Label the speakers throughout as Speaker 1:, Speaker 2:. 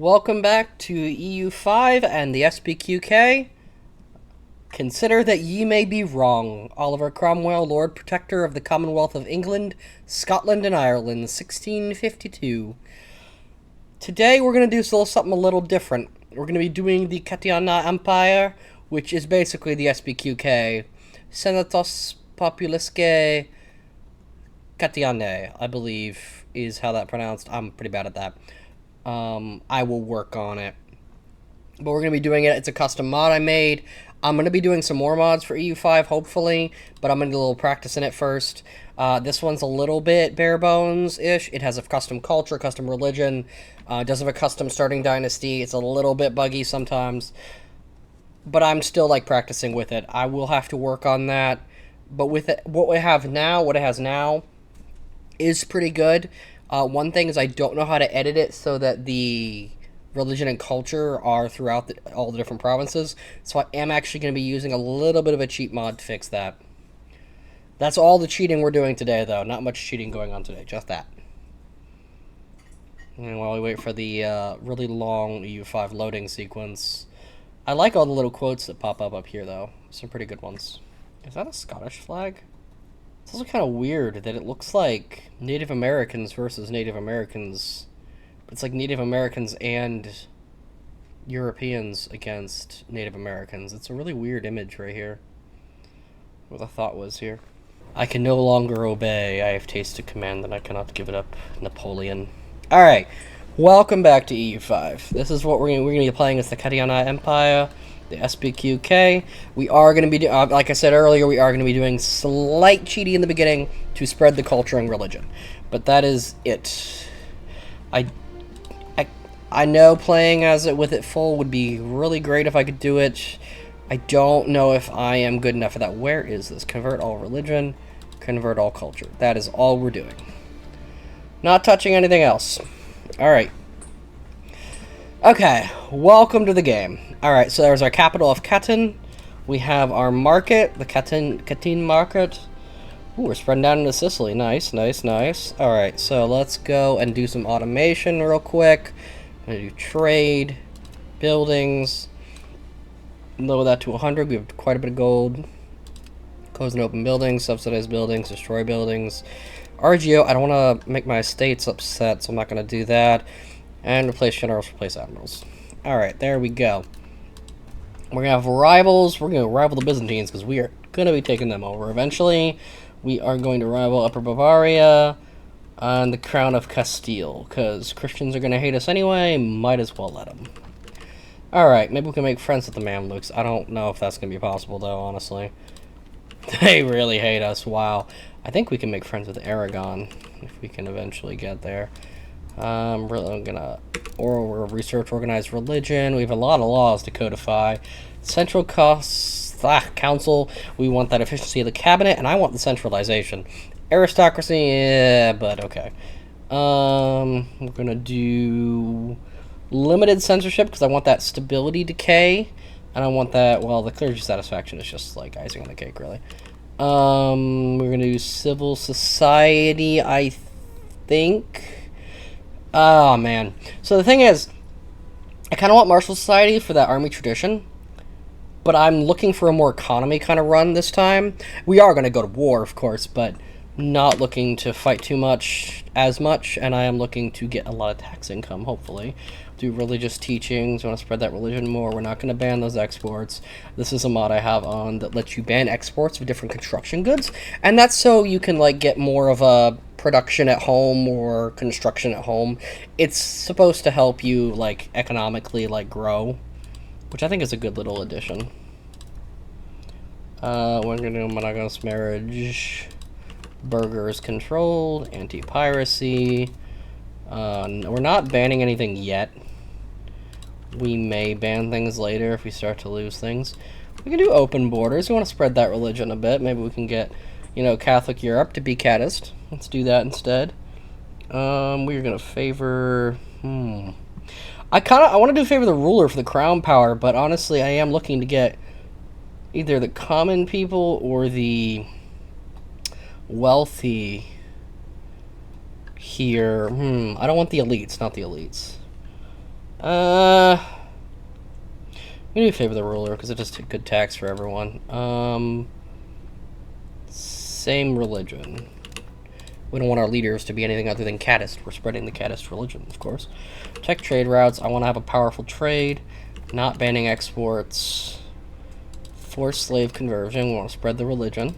Speaker 1: Welcome back to EU5 and the S.P.Q.K. Consider that ye may be wrong. Oliver Cromwell, Lord Protector of the Commonwealth of England, Scotland and Ireland, 1652. Today we're going to do something a little different. We're going to be doing the Catena Empire, which is basically the S.P.Q.K. Senatus Populusque Catiane, I believe, is how that's pronounced. I'm pretty bad at that. I will work on it. But we're going to be doing it. It's a custom mod I made. I'm going to be doing some more mods for EU5, hopefully, but I'm going to do a little practice in it first. This one's a little bit bare bones-ish. It has a custom culture, custom religion. It does have a custom starting dynasty. It's a little bit buggy sometimes, but I'm still, practicing with it. I will have to work on that. But with it, what it has now, is pretty good. One thing is I don't know how to edit it so that the religion and culture are throughout all the different provinces. So I am actually going to be using a little bit of a cheat mod to fix that. That's all the cheating we're doing today, though. Not much cheating going on today. Just that. And while we wait for the really long EU5 loading sequence, I like all the little quotes that pop up here, though. Some pretty good ones. Is that a Scottish flag? It's also kind of weird that it looks like Native Americans versus Native Americans. It's like Native Americans and Europeans against Native Americans. It's a really weird image right here. What the thought was here. I can no longer obey. I have tasted command and I cannot give it up. Napoleon. Alright. Welcome back to EU5. This is what we're going to be playing as the Catena Empire. The S.P.Q.K. We are going to be, like I said earlier, we are going to be doing slight cheating in the beginning to spread the culture and religion. But that is it. I know playing as it with it full would be really great if I could do it. I don't know if I am good enough for that. Where is this? Convert all religion, convert all culture. That is all we're doing. Not touching anything else. Alright. Okay, welcome to the game. Alright, so there's our capital of Catin. We have our market, the Catin market. Ooh, we're spreading down into Sicily. Nice, nice, nice. Alright, so let's go and do some automation real quick. I'm going to do trade, buildings. Lower that to 100. We have quite a bit of gold. Close and open buildings, subsidize buildings, destroy buildings. RGO, I don't want to make my estates upset, so I'm not going to do that. And replace generals, replace admirals. Alright, there we go. We're going to have rivals. We're going to rival the Byzantines because we are going to be taking them over eventually. We are going to rival Upper Bavaria and the Crown of Castile because Christians are going to hate us anyway. Might as well let them. Alright, maybe we can make friends with the Mamluks. I don't know if that's going to be possible, though, honestly. They really hate us. Wow. I think we can make friends with Aragon if we can eventually get there. I'm gonna oral research, organized religion. We have a lot of laws to codify. Central council. We want that efficiency of the cabinet, and I want the centralization. Aristocracy, yeah, but okay. We're gonna do limited censorship because I want that stability decay, and I want that. Well, the clergy satisfaction is just like icing on the cake, really. We're gonna do civil society, I think. Oh, man. So the thing is, I kind of want martial society for that army tradition, but I'm looking for a more economy kind of run this time. We are going to go to war, of course, but not looking to fight too much, and I am looking to get a lot of tax income, hopefully. Do religious teachings, want to spread that religion more. We're not going to ban those exports. This is a mod I have on that lets you ban exports of different construction goods, and that's so you can, get more of a production at home or construction at home. It's supposed to help you economically grow, which I think is a good little addition. We're gonna do monogamous marriage, burghers controlled, anti-piracy. We're not banning anything yet. We may ban things later if we start to lose things. We can do open borders. We want to spread that religion a bit. Maybe we can get Catholic Europe to be Catist. Let's do that instead. We're gonna favor. I want to do favor the ruler for the crown power, but honestly, I am looking to get either the common people or the wealthy here. I don't want the elites, not the elites. We do favor the ruler because it just good tax for everyone. Same religion. We don't want our leaders to be anything other than Caddist. We're spreading the Caddist religion, of course. Check trade routes. I want to have a powerful trade. Not banning exports. Forced slave conversion. We want to spread the religion.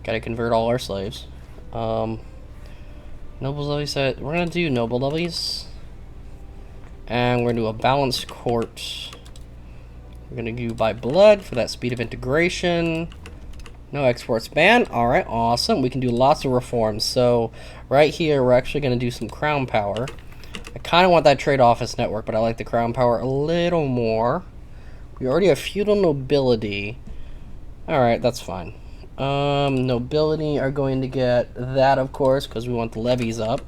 Speaker 1: Gotta convert all our slaves. Noble levies. We're gonna do noble levies. And we're gonna do a balanced court. We're gonna do by blood for that speed of integration. No exports banned. Alright, awesome. We can do lots of reforms. So, right here, we're actually going to do some crown power. I kind of want that trade office network, but I like the crown power a little more. We already have feudal nobility. Alright, that's fine. Nobility are going to get that, of course, because we want the levies up.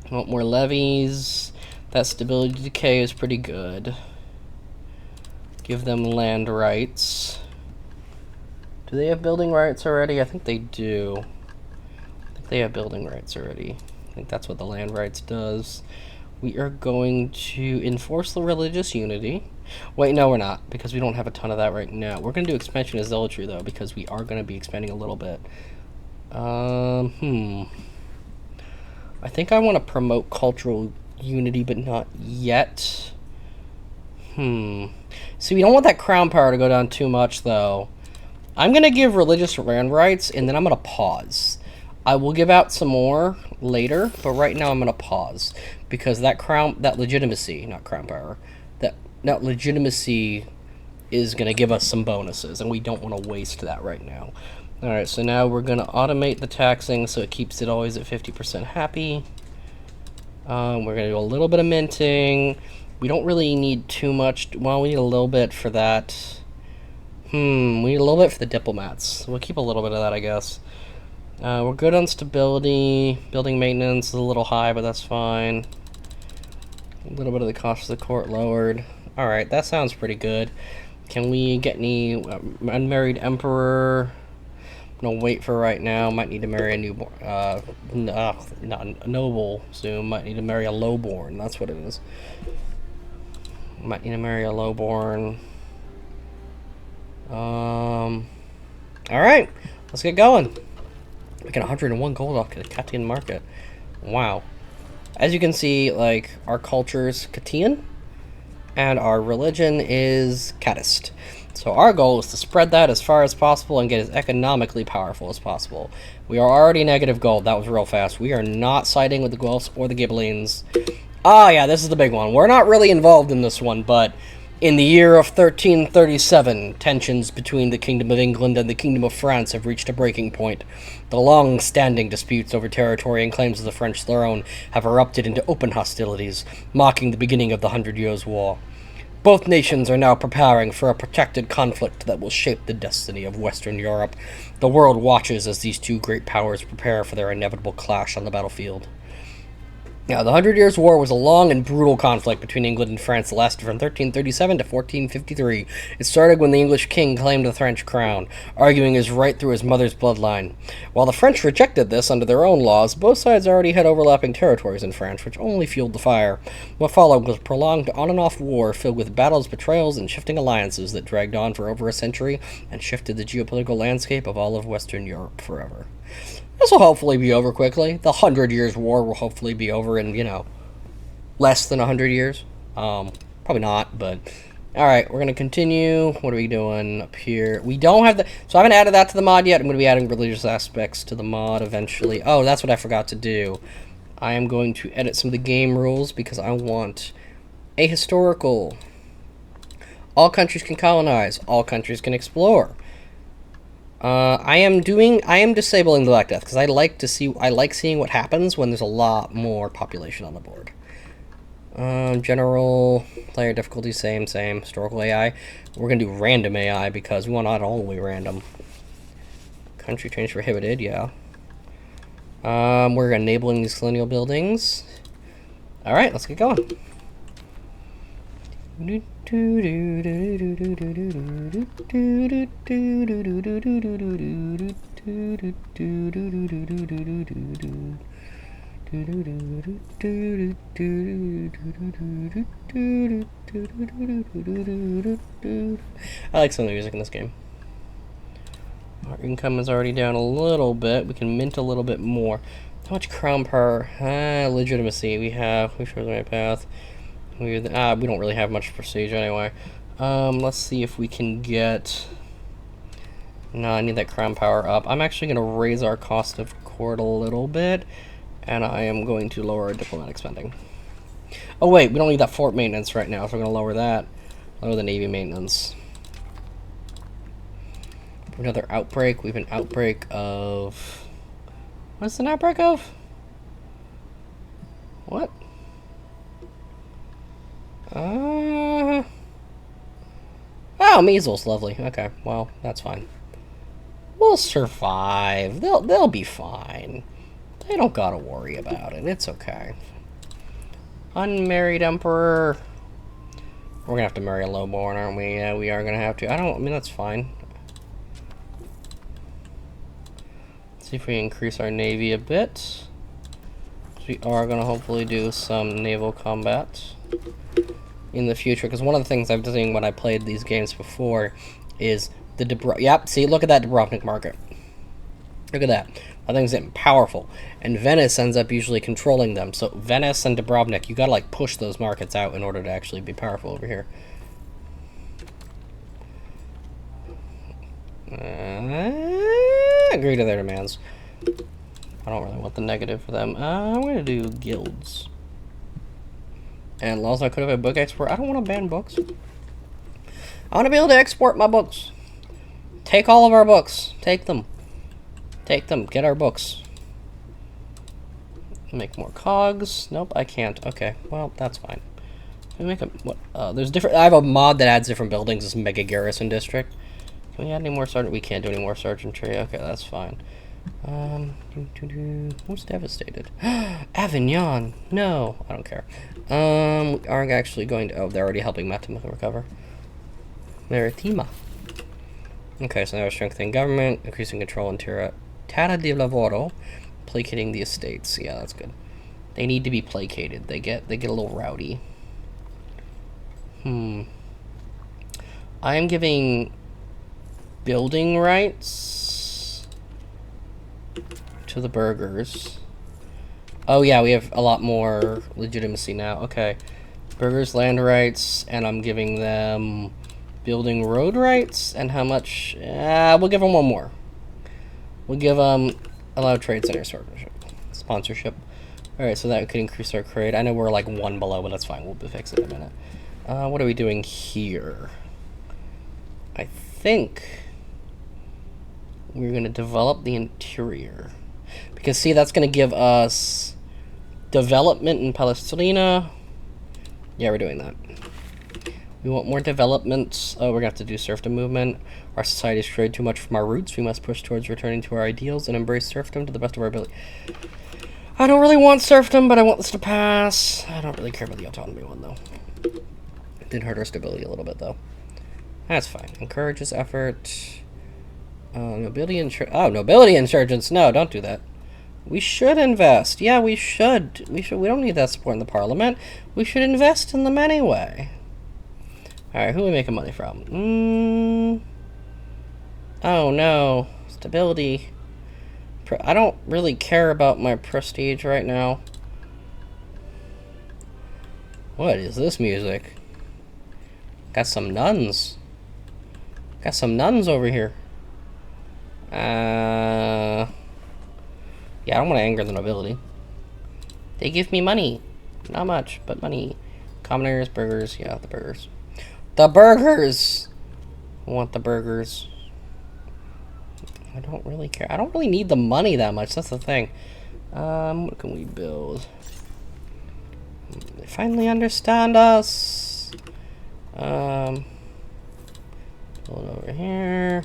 Speaker 1: We want more levies. That stability decay is pretty good. Give them land rights. Do they have building rights already? I think they do. I think they have building rights already. I think that's what the land rights does. We are going to enforce the religious unity. Wait, no, we're not, because we don't have a ton of that right now. We're going to do expansion of zealotry, though, because we are going to be expanding a little bit. I think I want to promote cultural unity, but not yet. See, we don't want that crown power to go down too much, though. I'm going to give religious land rights, and then I'm going to pause. I will give out some more later, but right now I'm going to pause. Because that legitimacy, not crown power, that legitimacy is going to give us some bonuses, and we don't want to waste that right now. Alright, so now we're going to automate the taxing so it keeps it always at 50% happy. We're going to do a little bit of minting. We don't really need too much. Well, we need a little bit for that. We need a little bit for the diplomats. We'll keep a little bit of that, I guess. We're good on stability. Building maintenance is a little high, but that's fine. A little bit of the cost of the court lowered. Alright, that sounds pretty good. Can we get any unmarried emperor? I'm gonna wait for right now. Might need to marry a newborn. Not a noble soon. Might need to marry a lowborn. That's what it is. Might need to marry a lowborn. Alright, let's get going. We get 101 gold off the Catian market. Wow. As you can see, like, our culture's Catian, and our religion is Caddist. So our goal is to spread that as far as possible and get as economically powerful as possible. We are already negative gold. That was real fast. We are not siding with the Guelphs or the Ghibellines. Ah, yeah, this is the big one. We're not really involved in this one, but in the year of 1337, tensions between the Kingdom of England and the Kingdom of France have reached a breaking point. The long-standing disputes over territory and claims of the French throne have erupted into open hostilities, marking the beginning of the 100 Years' War. Both nations are now preparing for a protracted conflict that will shape the destiny of Western Europe. The world watches as these two great powers prepare for their inevitable clash on the battlefield. Now, the 100 Years' War was a long and brutal conflict between England and France that lasted from 1337 to 1453. It started when the English king claimed the French crown, arguing his right through his mother's bloodline. While the French rejected this under their own laws, both sides already had overlapping territories in France, which only fueled the fire. What followed was a prolonged on-and-off war filled with battles, betrayals, and shifting alliances that dragged on for over a century and shifted the geopolitical landscape of all of Western Europe forever. This will hopefully be over quickly. The 100 Years' War will hopefully be over in, less than 100 years. Probably not, but... Alright, we're going to continue. What are we doing up here? We don't have the... So I haven't added that to the mod yet. I'm going to be adding religious aspects to the mod eventually. Oh, that's what I forgot to do. I am going to edit some of the game rules because I want a historical. All countries can colonize. All countries can explore. I am disabling the Black Death because I like seeing what happens when there's a lot more population on the board. General player difficulty, same. Historical AI. We're gonna do random AI because we want not only random. Country change prohibited, yeah. We're enabling these colonial buildings. All right, let's get going. I like some of the music in this game. Our income is already down a little bit. We can mint a little bit more. How much crown power? Legitimacy. We have. We chose the right path. We don't really have much prestige anyway. Let's see if we can get. No, I need that crown power up. I'm actually going to raise our cost of court a little bit, and I am going to lower our diplomatic spending. Oh wait, we don't need that fort maintenance right now, so we're going to lower that. Lower the navy maintenance. Another outbreak. We have an outbreak of... What's an outbreak of? What? Oh, measles. Lovely. Okay, well, that's fine. We'll survive. They'll be fine. They don't gotta worry about it. It's okay. Unmarried emperor. We're gonna have to marry a lowborn, aren't we? Yeah, we are gonna have to. I mean, that's fine. See if we increase our navy a bit. We are going to hopefully do some naval combat in the future, because one of the things I've seen when I played these games before is the yep, see, look at that Dubrovnik market. Look at that. That thing's getting powerful, and Venice ends up usually controlling them. So Venice and Dubrovnik, you got to like push those markets out in order to actually be powerful over here. Agree to their demands. I don't really want the negative for them. I'm going to do guilds. And laws I could have had book export. I don't want to ban books. I want to be able to export my books. Take all of our books. Take them. Take them. Get our books. Make more cogs. Nope, I can't. Okay, well, that's fine. Can we make a... What? There's different... I have a mod that adds different buildings. This Mega Garrison District. Can we add any more sergeant? We can't do any more sergeantry. Okay, that's fine. Who's devastated? Avignon. No, I don't care. We are actually going to... Oh, they're already helping Matima recover. Maritima. Okay, so now we're strengthening government, increasing control in Terra di Lavoro, placating the estates. Yeah, that's good. They need to be placated. They get a little rowdy. I am giving building rights to the burghers. Oh yeah, we have a lot more legitimacy now. Okay. Burghers land rights, and I'm giving them building road rights. And how much? We'll give them one more. We'll give them allow trade center sponsorship. Alright, so that could increase our trade. I know we're like one below, but that's fine. We'll fix it in a minute. What are we doing here? I think we're going to develop the interior. Because, see, that's going to give us development in Palestrina. Yeah, we're doing that. We want more development. Oh, we're going to have to do serfdom movement. Our society has strayed too much from our roots. We must push towards returning to our ideals and embrace serfdom to the best of our ability. I don't really want serfdom, but I want this to pass. I don't really care about the autonomy one, though. It did hurt our stability a little bit, though. That's fine. Encourages effort. Nobility insurgents. No, don't do that. We should invest. Yeah, we should. We don't need that support in the parliament. We should invest in them anyway. Alright, who are we making money from? Oh, no. Stability. I don't really care about my prestige right now. What is this music? Got some nuns. Got some nuns over here. Yeah, I don't want to anger the nobility. They give me money. Not much, but money. Commoners, burgers. Yeah, the burgers. The burgers! I want the burgers. I don't really care. I don't really need the money that much. That's the thing. What can we build? They finally understand us. Build over here.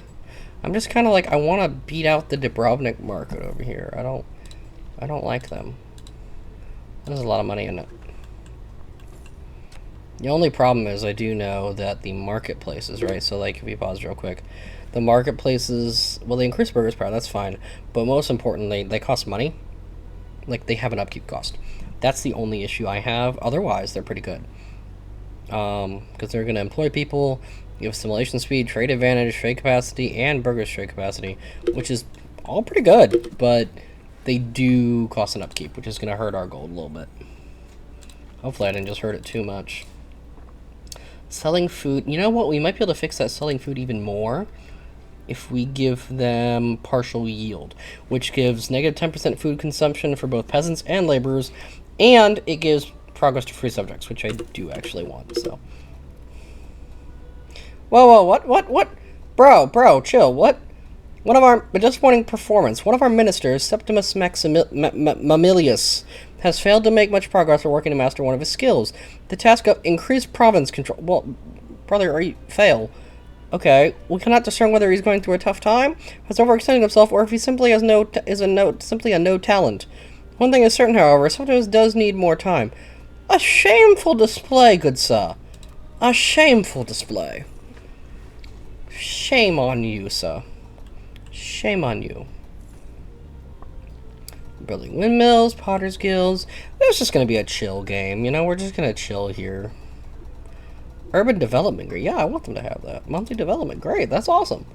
Speaker 1: I'm just kind of like, I want to beat out the Dubrovnik market over here. I don't like them. There's a lot of money in it. The only problem is I do know that the marketplaces, right? So like, if we pause real quick, the marketplaces, well, they increase burgers power, that's fine. But most importantly, they cost money. Like, they have an upkeep cost. That's the only issue I have. Otherwise, they're pretty good. Because they're going to employ people, you have assimilation speed, trade advantage, trade capacity, and burgers trade capacity, which is all pretty good, but they do cost an upkeep, which is going to hurt our gold a little bit. Hopefully I didn't just hurt it too much. Selling food. You know what? We might be able to fix that selling food even more if we give them partial yield, which gives negative 10% food consumption for both peasants and laborers, and it gives progress to free subjects, which I do actually want, so. Whoa, what? Bro, chill, what? One of our, disappointing performance. One of our ministers, Septimus Mamilius, has failed to make much progress in working to master one of his skills. The task of increased province control. Well, brother, are you fail? Okay, we cannot discern whether he's going through a tough time, has overextended himself, or if he simply has simply a no talent. One thing is certain, however, Septimus does need more time. A shameful display, good sir. A shameful display. Shame on you, sir. Shame on you. Building windmills, potter's guilds. It's just going to be a chill game, you know? We're just going to chill here. Urban development, great. Yeah, I want them to have that. Monthly development, great. That's awesome.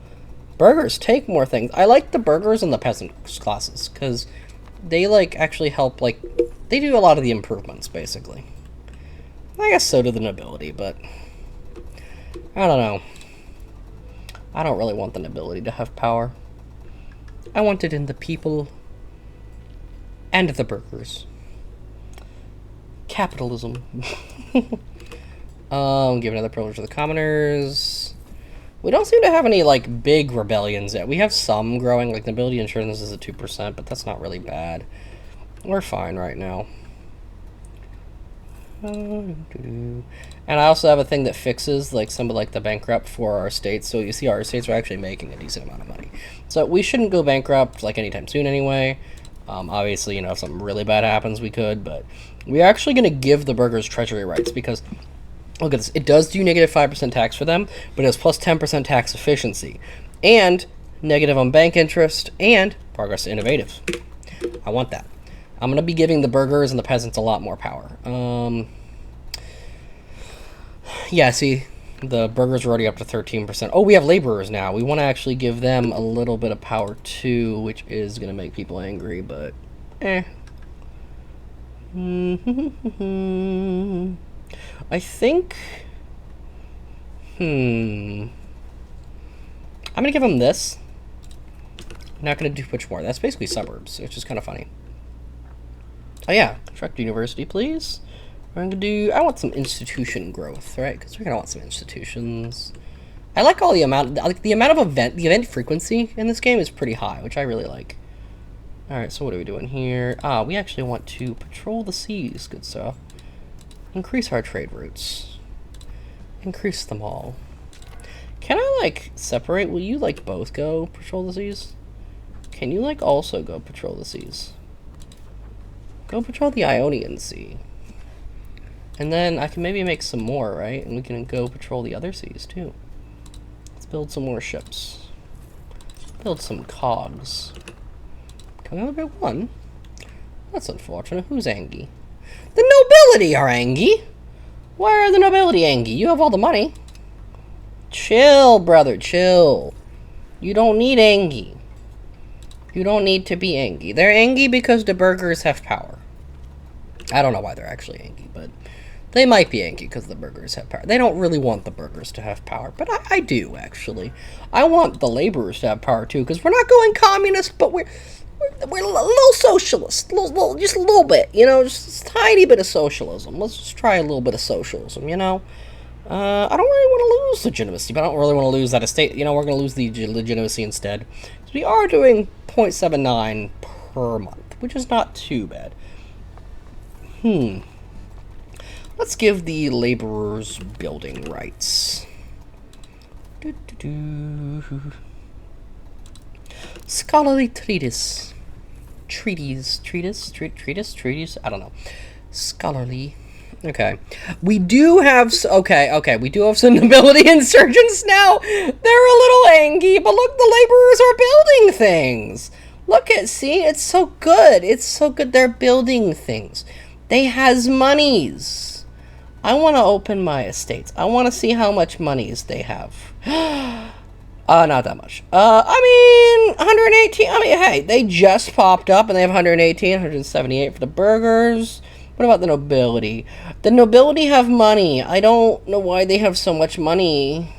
Speaker 1: Burgers, take more things. I like the burgers and the peasant classes, because they, like, actually help, like, they do a lot of the improvements, basically. I guess so do the nobility, but I don't know. I don't really want the nobility to have power. I want it in the people and the burgers. Capitalism. Give another privilege to the commoners. We don't seem to have any, like, big rebellions yet. We have some growing, like, nobility insurance is at 2%, but that's not really bad. We're fine right now. And I also have a thing that fixes, like, some of, like, the bankrupt for our states. So you see our states are actually making a decent amount of money. So we shouldn't go bankrupt, like, anytime soon anyway. Obviously, you know, if something really bad happens, we could. But we're actually going to give the burgers treasury rights because, look at this. It does do negative 5% tax for them, but it has plus 10% tax efficiency. And negative on bank interest and progress to innovative. I want that. I'm going to be giving the burgers and the peasants a lot more power. Yeah, see, the burgers are already up to 13%. Oh, we have laborers now. We want to actually give them a little bit of power too, which is going to make people angry, but I think, I'm going to give them this. I'm not going to do much more. That's basically suburbs, which is kind of funny. Oh yeah, construct university, please. We're going to do, I want some institution growth, right? Because we're going to want some institutions. I like all the amount, like the amount of the event frequency in this game is pretty high, which I really like. All right, so what are we doing here? We actually want to patrol the seas, good stuff. Increase our trade routes. Increase them all. Can I, like, separate? Will you, like, both go patrol the seas? Can you, like, also go patrol the seas? Go patrol the Ionian Sea. And then I can maybe make some more, right? And we can go patrol the other seas, too. Let's build some more ships. Build some cogs. Can we only build one? That's unfortunate. Who's angry? The nobility are angry! Why are the nobility angry? You have all the money. Chill, brother, chill. You don't need angry. You don't need to be angry. They're angry because the burgers have power. I don't know why they're actually angry, but they might be angry because the burgers have power. They don't really want the burgers to have power, but I do, actually. I want the laborers to have power, too, because we're not going communist, but we're a little socialist. Just a little bit, you know, just a tiny bit of socialism. Let's just try a little bit of socialism, you know? I don't really want to lose legitimacy, but I don't really want to lose that estate. You know, we're going to lose the legitimacy instead. So we are doing 0.79 per month, which is not too bad. Let's give the laborers building rights. Scholarly treatise. Treatise? I don't know. Scholarly. Okay. We do have... Okay. We do have some nobility insurgents now. They're a little angry, but look, the laborers are building things. Look at, see, it's so good. It's so good. They're building things. They has monies. I want to open my estates. I want to see how much monies they have. Not that much. I mean, 118. I mean, hey, they just popped up and they have 118, 178 for the burgers. What about the nobility? The nobility have money. I don't know why they have so much money.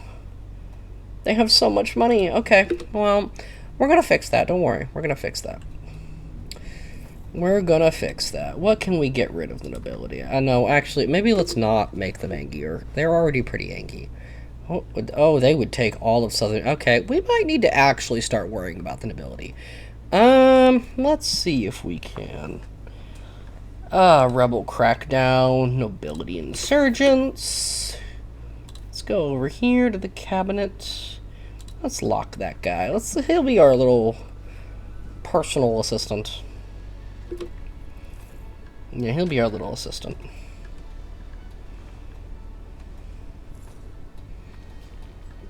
Speaker 1: They have so much money. Okay, well, we're gonna fix that. Don't worry. We're gonna fix that. We're gonna fix that. What can we get rid of the nobility? I know, actually, maybe let's not make them angrier. They're already pretty angry. Oh, they would take all of southern... Okay, we might need to actually start worrying about the nobility. Let's see if we can. Rebel crackdown, nobility insurgents. Let's go over here to the cabinet. Let's lock that guy. He'll be our little personal assistant. Yeah, he'll be our little assistant.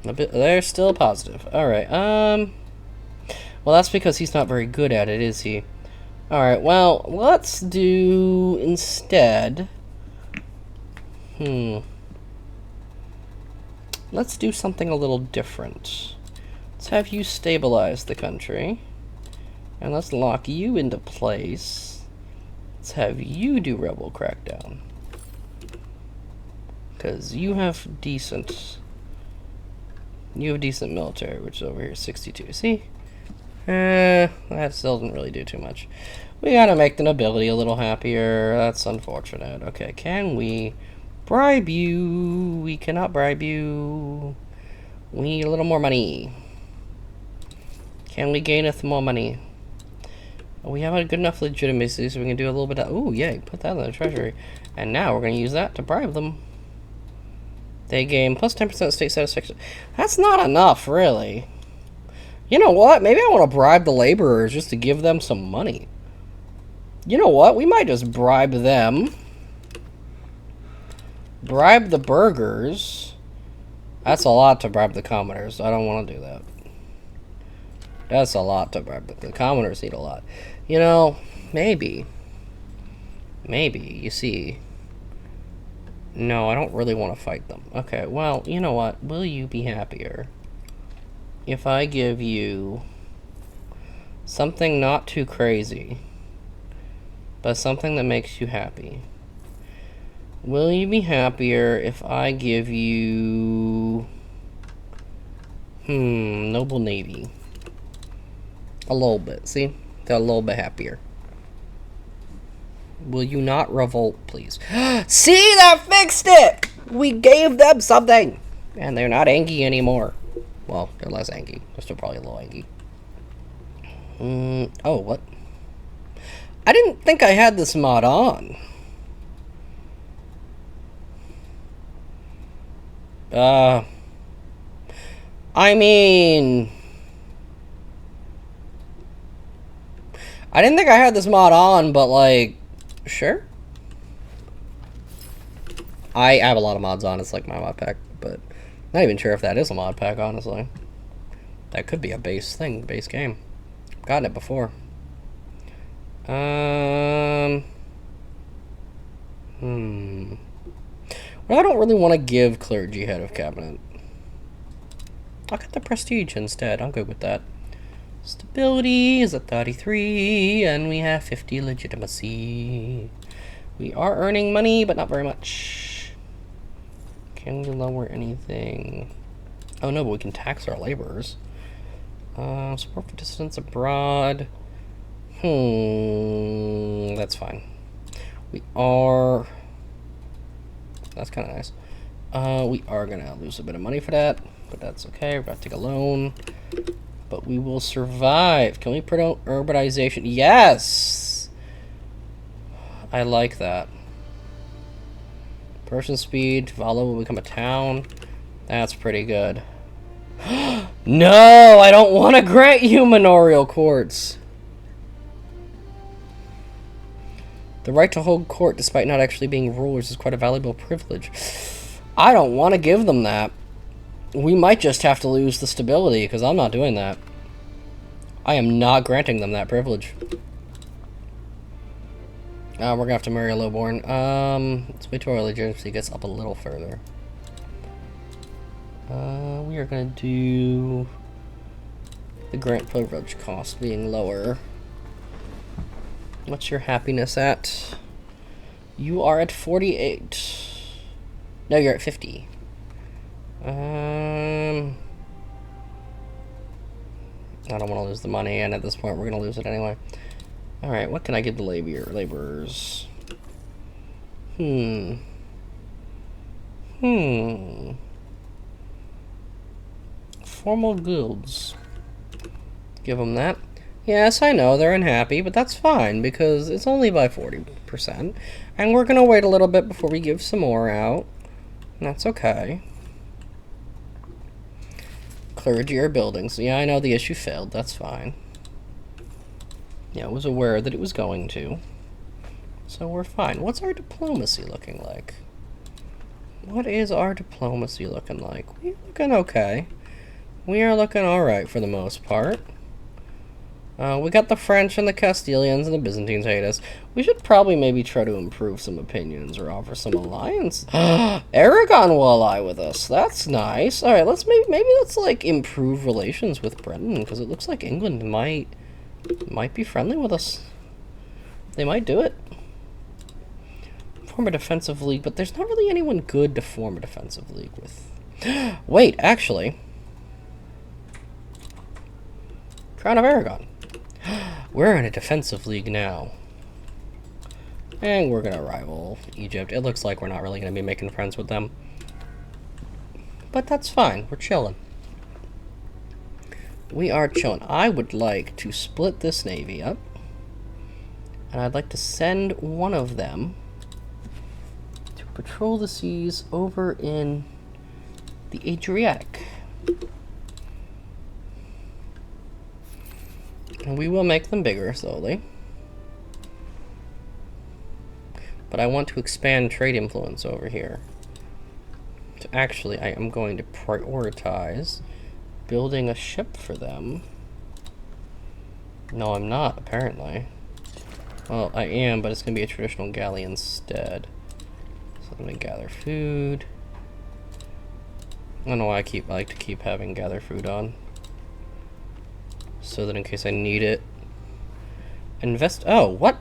Speaker 1: They're still positive. Alright, well, that's because he's not very good at it, is he? Alright, well, let's do instead... Let's do something a little different. Let's have you stabilize the country. And let's lock you into place. Let's have you do rebel crackdown. Because you have decent... You have decent military, which is over here, 62. See? That still doesn't really do too much. We gotta make the nobility a little happier. That's unfortunate. Okay, can we bribe you? We cannot bribe you. We need a little more money. Can we gaineth more money? We have a good enough legitimacy, so we can do a little bit of... Ooh, yay, put that in the treasury. And now we're gonna use that to bribe them. They gain plus 10% state satisfaction. That's not enough, really. You know what? Maybe I want to bribe the laborers just to give them some money. You know what? We might just bribe them. Bribe the burgers. That's a lot to bribe the commoners. I don't want to do that. That's a lot to bribe. The commoners need a lot. You know, maybe. Maybe, you see... No, I don't really want to fight them. Okay, well, you know what? Will you be happier if I give you something not too crazy, but something that makes you happy? Will you be happier if I give you... Noble Navy? A little bit, see? They're a little bit happier. Will you not revolt, please? See, that fixed it! We gave them something! And they're not angry anymore. Well, they're less angry. They're still probably a little angry. Oh, what? I didn't think I had this mod on. I mean... I didn't think I had this mod on, but, like... Sure. I have a lot of mods on. It's like my mod pack, but not even sure if that is a mod pack, honestly. That could be a base thing, base game. I've gotten it before. Well, I don't really want to give clergy head of cabinet. I'll get the prestige instead. I'm good with that. Stability is at 33, and we have 50 legitimacy. We are earning money, but not very much. Can we lower anything? Oh no, but we can tax our laborers. Support for dissidents abroad. That's fine. We are... That's kind of nice. We are gonna lose a bit of money for that, but that's okay. We're gonna take a loan. But we will survive. Can we promote urbanization? Yes! I like that. Person speed. Tuvalu will become a town. That's pretty good. No! I don't want to grant you manorial courts. The right to hold court despite not actually being rulers is quite a valuable privilege. I don't want to give them that. We might just have to lose the stability, because I'm not doing that. I am not granting them that privilege. We're gonna have to marry a lowborn. Let's wait till our legitimacy gets up a little further. We are gonna do the grant privilege cost being lower. What's your happiness at? You are at 48. No, you're at 50. I don't want to lose the money, and at this point we're going to lose it anyway. Alright, what can I give the laborers? Formal guilds. Give them that. Yes, I know, they're unhappy, but that's fine, because it's only by 40%. And we're going to wait a little bit before we give some more out. And that's okay. Clergy or buildings. Yeah, I know the issue failed, that's fine. Yeah, I was aware that it was going to. So we're fine. What's our diplomacy looking like? What is our diplomacy looking like? We're looking okay. We are looking alright for the most part. We got the French and the Castilians and the Byzantines hate us. We should probably maybe try to improve some opinions or offer some alliance. Aragon will ally with us. That's nice. All right, let's maybe let's like improve relations with Britain, because it looks like England might be friendly with us. They might do it. Form a defensive league, but there's not really anyone good to form a defensive league with. Wait, actually, Crown of Aragon. We're in a defensive league now. And we're going to rival Egypt. It looks like we're not really going to be making friends with them. But that's fine. We're chilling. We are chilling. I would like to split this navy up. And I'd like to send one of them to patrol the seas over in the Adriatic. And we will make them bigger slowly. But I want to expand trade influence over here. So actually, I am going to prioritize building a ship for them. No, I'm not, apparently. Well, I am, but it's going to be a traditional galley instead. So I'm going to gather food. I don't know why I like to keep having gather food on. So that in case I need it. Invest. Oh, what?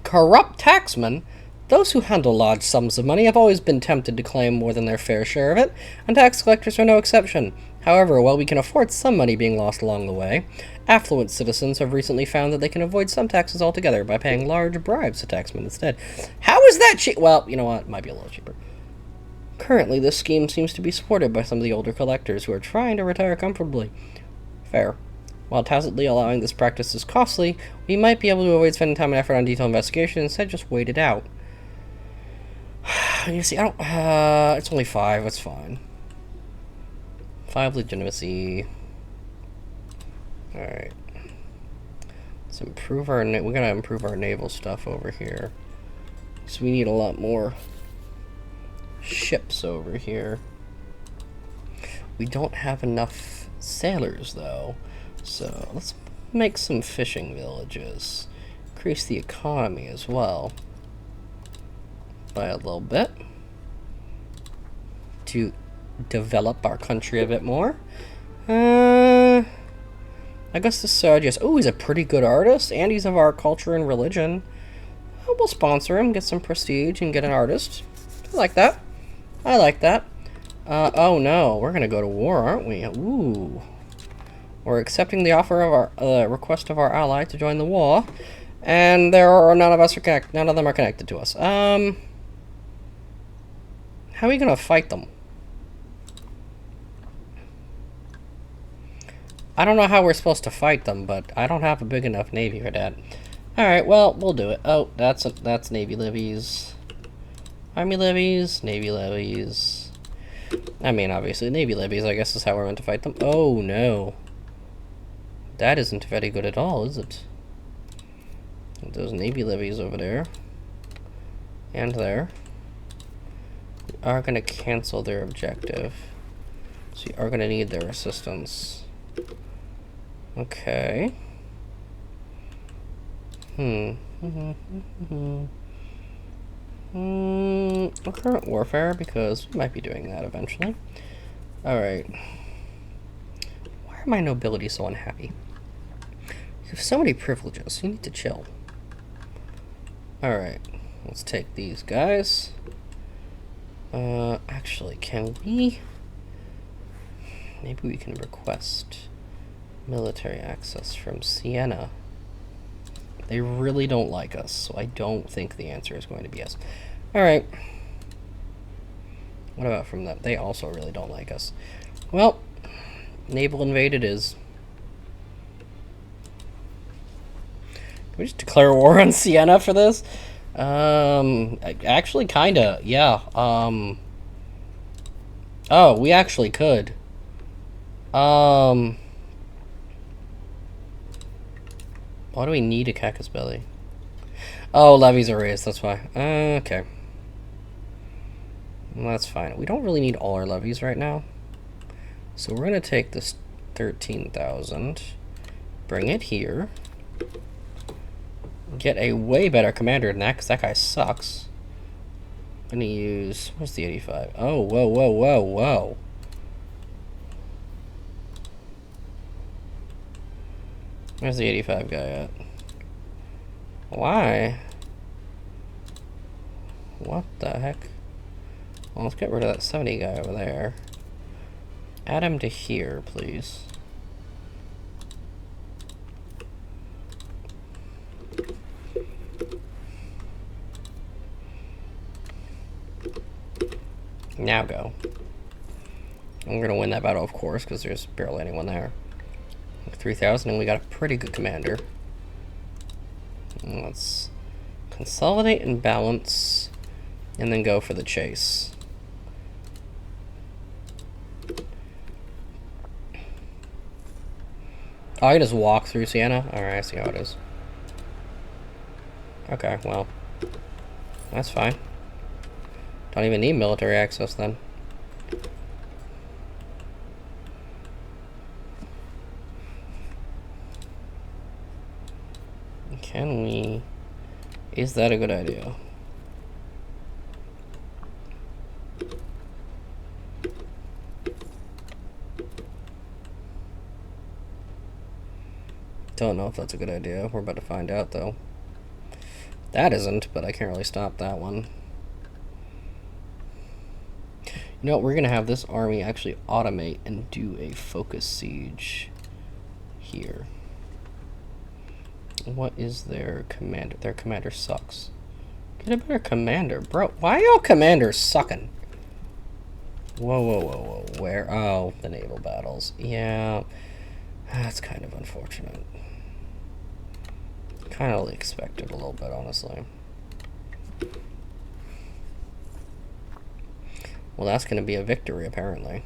Speaker 1: Corrupt taxmen? Those who handle large sums of money have always been tempted to claim more than their fair share of it, and tax collectors are no exception. However, while we can afford some money being lost along the way, affluent citizens have recently found that they can avoid some taxes altogether by paying large bribes to taxmen instead. How is that cheap? Well, you know what? It might be a little cheaper. Currently, this scheme seems to be supported by some of the older collectors who are trying to retire comfortably. Fair. While tacitly allowing this practice is costly, we might be able to avoid spending time and effort on detailed investigation and instead just wait it out. You see, I don't... it's only 5, that's fine. 5 legitimacy. Alright. Let's improve our... We're gonna improve our naval stuff over here. So we need a lot more ships over here. We don't have enough sailors, though. So let's make some fishing villages. Increase the economy as well. By a little bit. To develop our country a bit more. Augustus Sergius. Oh, he's a pretty good artist. And he's of our culture and religion. We'll sponsor him, get some prestige, and get an artist. I like that. I like that. Oh no, we're gonna go to war, aren't we? Ooh. We're accepting the offer of our request of our ally to join the war, and none of them are connected to us. How are we gonna fight them? I don't know how we're supposed to fight them, but I don't have a big enough navy for that. All right, well, we'll do it. Oh, that's navy levies, army levies, navy levies. I mean, obviously, navy levies. I guess is how we're meant to fight them. Oh no. That isn't very good at all, is it? Those navy levies over there. And there. We are going to cancel their objective. So we are going to need their assistance. Okay. Current warfare, because we might be doing that eventually. Alright. Why are my nobility so unhappy? You have so many privileges. You need to chill. Alright. Let's take these guys. Actually, can we... Maybe we can request military access from Siena. They really don't like us, so I don't think the answer is going to be yes. Alright. What about from them? They also really don't like us. Well, naval invade it is. Can we just declare war on Siena for this? Actually, kinda, yeah. Oh, we actually could. Why do we need a cactus belly? Oh, levies are raised, that's why. Okay. Well, that's fine. We don't really need all our levies right now. So we're gonna take this 13,000, bring it here, get a way better commander than that, because that guy sucks. I'm gonna use... What's the 85? Oh, whoa, whoa, whoa, whoa. Where's the 85 guy at? Why? What the heck? Well, let's get rid of that 70 guy over there. Add him to here, please. Now go. I'm gonna win that battle, of course, because there's barely anyone there. 3,000, and we got a pretty good commander. Let's consolidate and balance, and then go for the chase. Oh, I can just walk through Siena? Alright, I see how it is. Okay, well, that's fine. Don't even need military access then. Can we... Is that a good idea? Don't know if that's a good idea. We're about to find out, though. That isn't, but I can't really stop that one. You know what, we're going to have this army actually automate and do a focus siege here. What is their commander? Their commander sucks. Get a better commander. Bro, why are y'all commanders sucking? Whoa, whoa, whoa, whoa. Where? Oh, the naval battles. Yeah, that's kind of unfortunate. Kind of expected a little bit, honestly. Well, that's going to be a victory, apparently.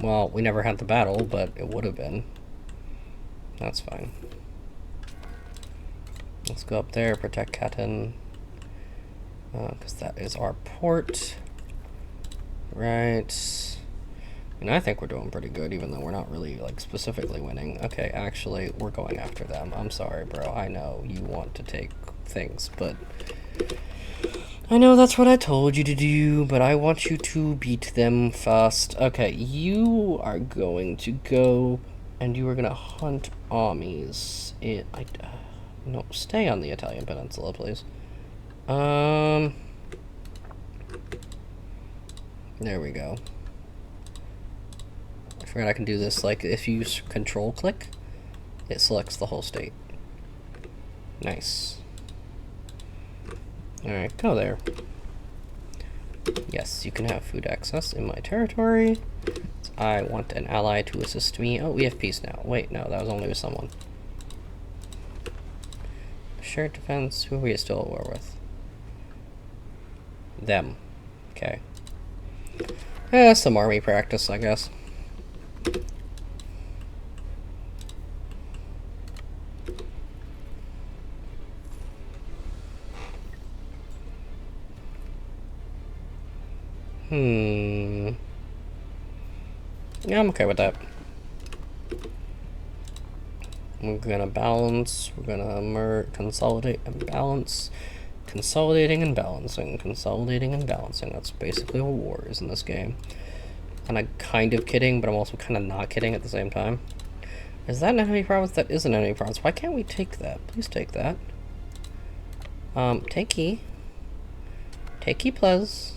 Speaker 1: Well, we never had the battle, but it would have been. That's fine. Let's go up there, protect Katin. Because that is our port. Right. And I think we're doing pretty good, even though we're not really, like, specifically winning. Okay, actually, we're going after them. I'm sorry, bro. I know you want to take things, but... I know that's what I told you to do, but I want you to beat them fast. Okay, you are going to go, and you are going to hunt armies. No, stay on the Italian peninsula, please. There we go. I forgot I can do this, like, if you control click, it selects the whole state. Nice. Alright, go there. Yes, you can have food access in my territory. I want an ally to assist me. Oh, we have peace now. Wait, no, that was only with someone. Shared defense. Who are we still at war with? Them. Okay. Some army practice, I guess. Yeah, I'm okay with that. We're gonna balance. We're gonna consolidate and balance. Consolidating and balancing. Consolidating and balancing. That's basically what war is in this game. And I'm kind of kidding, but I'm also kind of not kidding at the same time. Is that an enemy province? That isn't an enemy province. Why can't we take that? Please take that. Take key. Take key, please.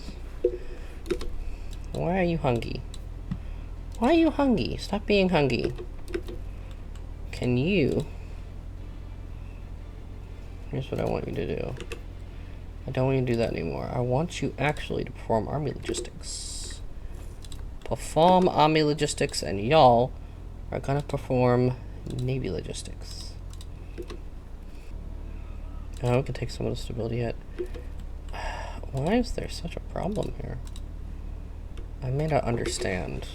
Speaker 1: Why are you hungry? Why are you hungry? Stop being hungry. Can you... Here's what I want you to do. I don't want you to do that anymore. I want you actually to perform army logistics. Perform army logistics, and y'all are gonna perform navy logistics. Oh, we can take some of the stability yet. Why is there such a problem here? I may not understand.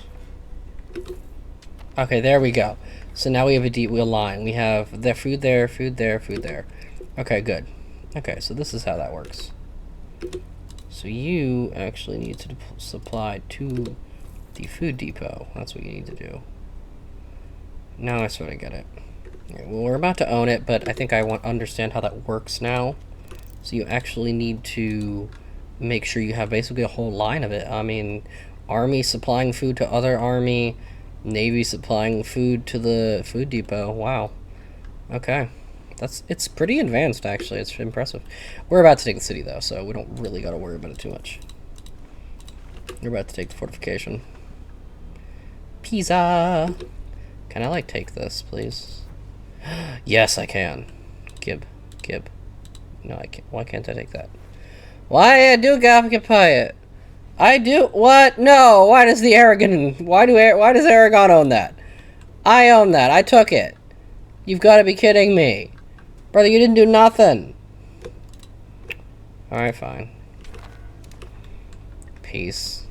Speaker 1: Okay, there we go. So now we have a deep wheel line. We have the food there, food there, food there. Okay, good. Okay, so this is how that works. So you actually need to supply to the food depot. That's what you need to do. Now I sort of get it. Right, well, we're about to own it, but I think I want to understand how that works now. So you actually need to make sure you have basically a whole line of it. I mean, army supplying food to other army, navy supplying food to the food depot. Wow. Okay. It's pretty advanced, actually. It's impressive. We're about to take the city, though, so we don't really got to worry about it too much. We're about to take the fortification. Pisa! Can I, like, take this, please? Yes, I can. Gib. No, I can't. Why can't I take that? Why I do occupy it? I do? What? No! Why does the Aragon... Why does Aragon own that? I own that. I took it. You've got to be kidding me. Brother, you didn't do nothing. Alright, fine. Peace.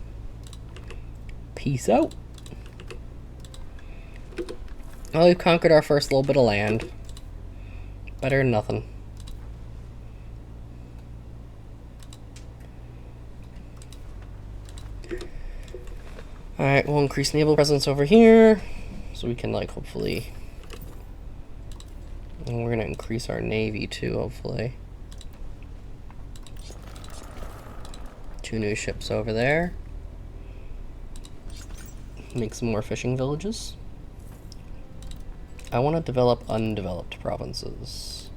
Speaker 1: Peace out. Well, we've conquered our first little bit of land. Better than nothing. Alright, we'll increase naval presence over here. So we can, like, hopefully... And we're going to increase our navy, too, hopefully. 2 new ships over there. Make some more fishing villages. I want to develop undeveloped provinces.